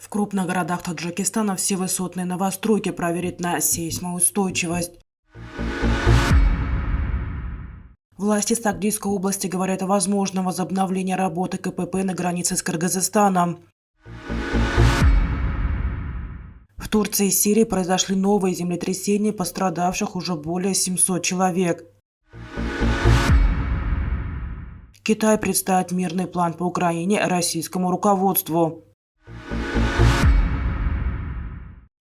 В крупных городах Таджикистана все высотные новостройки проверят на сейсмоустойчивость. Власти Сагдийской области говорят о возможном возобновлении работы КПП на границе с Кыргызстаном. В Турции и Сирии произошли новые землетрясения, пострадавших уже более 700 человек. Китай представит мирный план по Украине российскому руководству.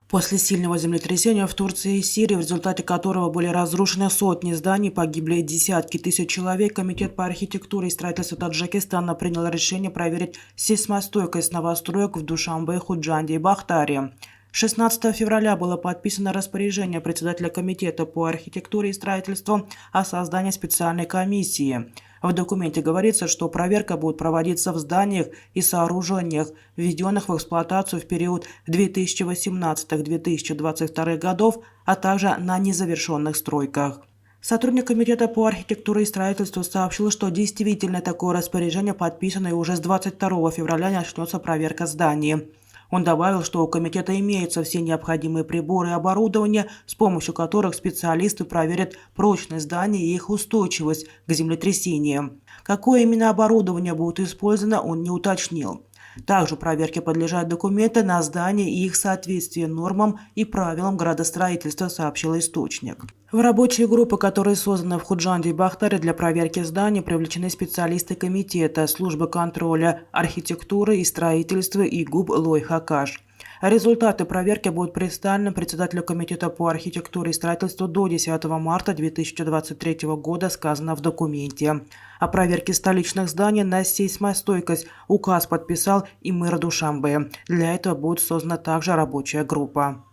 После сильного землетрясения в Турции и Сирии, в результате которого были разрушены сотни зданий, погибли десятки тысяч человек, Комитет по архитектуре и строительству Таджикистана принял решение проверить сейсмостойкость новостроек в Душанбе, Худжанде и Бахтаре. 16 февраля было подписано распоряжение председателя Комитета по архитектуре и строительству о создании специальной комиссии. В документе говорится, что проверка будет проводиться в зданиях и сооружениях, введенных в эксплуатацию в период 2018-2022 годов, а также на незавершенных стройках. Сотрудник Комитета по архитектуре и строительству сообщил, что действительно такое распоряжение подписано и уже с 22 февраля начнется проверка зданий. Он добавил, что у комитета имеются все необходимые приборы и оборудование, с помощью которых специалисты проверят прочность зданий и их устойчивость к землетрясениям. Какое именно оборудование будет использовано, он не уточнил. Также проверке подлежат документы на здания и их соответствие нормам и правилам градостроительства, сообщил источник. В рабочие группы, которые созданы в Худжанде и Бахтаре для проверки зданий, привлечены специалисты комитета, службы контроля архитектуры и строительства и ГУБ Лой-Хакаш. Результаты проверки будут представлены председателю Комитета по архитектуре и строительству до 10 марта 2023 года, сказано в документе. О проверке столичных зданий на сейсмостойкость указ подписал и мэр Душанбе. Для этого будет создана также рабочая группа.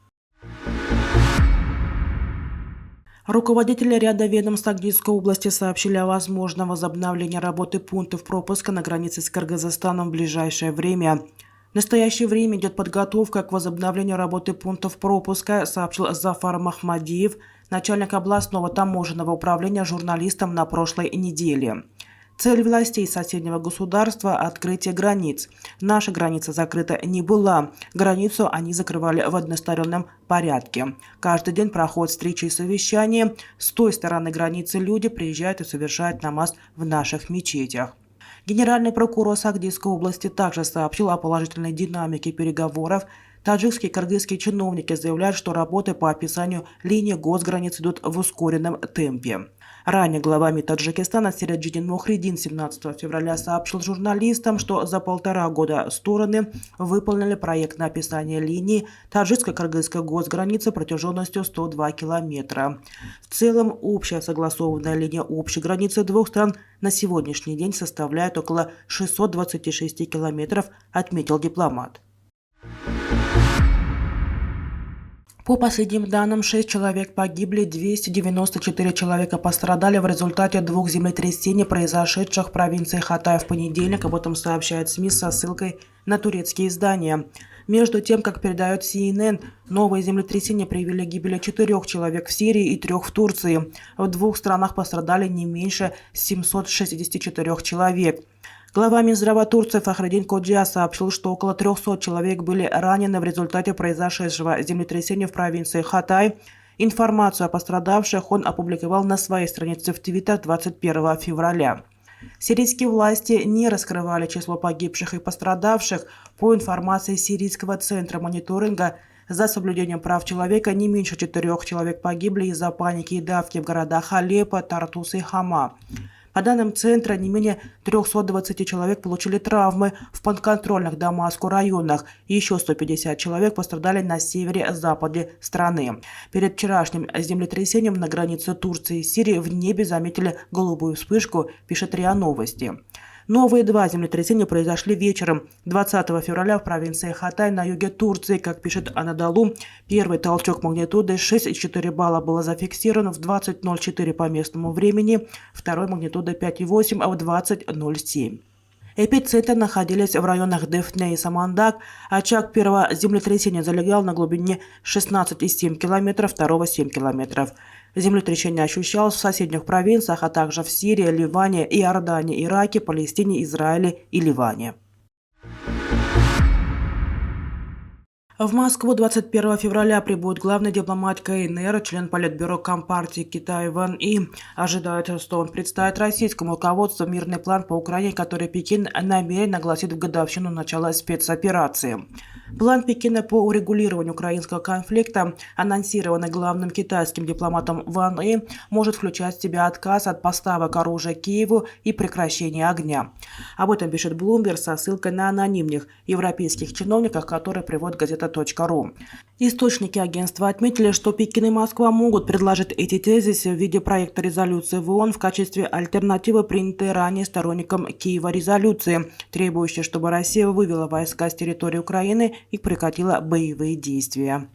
Руководители ряда ведомств Сагдийской области сообщили о возможном возобновлении работы пунктов пропуска на границе с Кыргызстаном в ближайшее время. В настоящее время идет подготовка к возобновлению работы пунктов пропуска, сообщил Зафар Махмадиев, начальник областного таможенного управления, журналистам на прошлой неделе. Цель властей соседнего государства – открытие границ. Наша граница закрыта не была. Границу они закрывали в одностороннем порядке. Каждый день проходят встречи и совещания. С той стороны границы люди приезжают и совершают намаз в наших мечетях. Генеральный прокурор Сагдийской области также сообщил о положительной динамике переговоров. Таджикские и кыргызские чиновники заявляют, что работы по описанию линии госграниц идут в ускоренном темпе. Ранее глава МИД Таджикистана Сираджиддин Мухридин 17 февраля сообщил журналистам, что за 1,5 года стороны выполнили проект на описание линии таджикско-кыргызской госграницы протяженностью 102 километра. В целом, общая согласованная линия общей границы двух стран на сегодняшний день составляет около 626 километров, отметил дипломат. По последним данным, 6 человек погибли, 294 человека пострадали в результате двух землетрясений, произошедших в провинции Хатай в понедельник. Об этом сообщает СМИ со ссылкой на турецкие издания. Между тем, как передает CNN, новые землетрясения привели к гибели 4 человек в Сирии и 3 в Турции. В двух странах пострадали не меньше 764 человек. Глава Минздрава Турции Фахриддин Коджа сообщил, что около 300 человек были ранены в результате произошедшего землетрясения в провинции Хатай. Информацию о пострадавших он опубликовал на своей странице в Твиттер 21 февраля. Сирийские власти не раскрывали число погибших и пострадавших. По информации Сирийского центра мониторинга за соблюдением прав человека, не меньше 4 человек погибли из-за паники и давки в городах Алеппо, Тартус и Хама. По данным центра, не менее 320 человек получили травмы в подконтрольных Дамаску районах. Еще 150 человек пострадали на севере-западе страны. Перед вчерашним землетрясением на границе Турции и Сирии в небе заметили голубую вспышку, пишет РИА Новости. Новые 2 землетрясения произошли вечером 20 февраля в провинции Хатай на юге Турции. Как пишет Анадолу, первый толчок магнитудой 6,4 балла был зафиксирован в 20:04 по местному времени, второй магнитудой 5,8 в 20:07. Эпицентр находились в районах Дефне и Самандак. Очаг первого землетрясения залегал на глубине 16,7 км, второго 7 км. Землетрясение ощущалось в соседних провинциях, а также в Сирии, Ливане, Иордании, Ираке, Палестине, Израиле и Ливане. В Москву 21 февраля прибудет главный дипломат КНР, член Политбюро Компартии Китая Ван И. Ожидается, что он представит российскому руководству мирный план по Украине, который Пекин намерен огласить в годовщину начала спецоперации. План Пекина по урегулированию украинского конфликта, анонсированный главным китайским дипломатом Ван И, может включать в себя отказ от поставок оружия Киеву и прекращение огня. Об этом пишет Bloomberg со ссылкой на анонимных европейских чиновников, которые приводит газета.ру. Источники агентства отметили, что Пекин и Москва могут предложить эти тезисы в виде проекта резолюции в ООН в качестве альтернативы принятой ранее сторонником Киева резолюции, требующей, чтобы Россия вывела войска с территории Украины и прекратила боевые действия.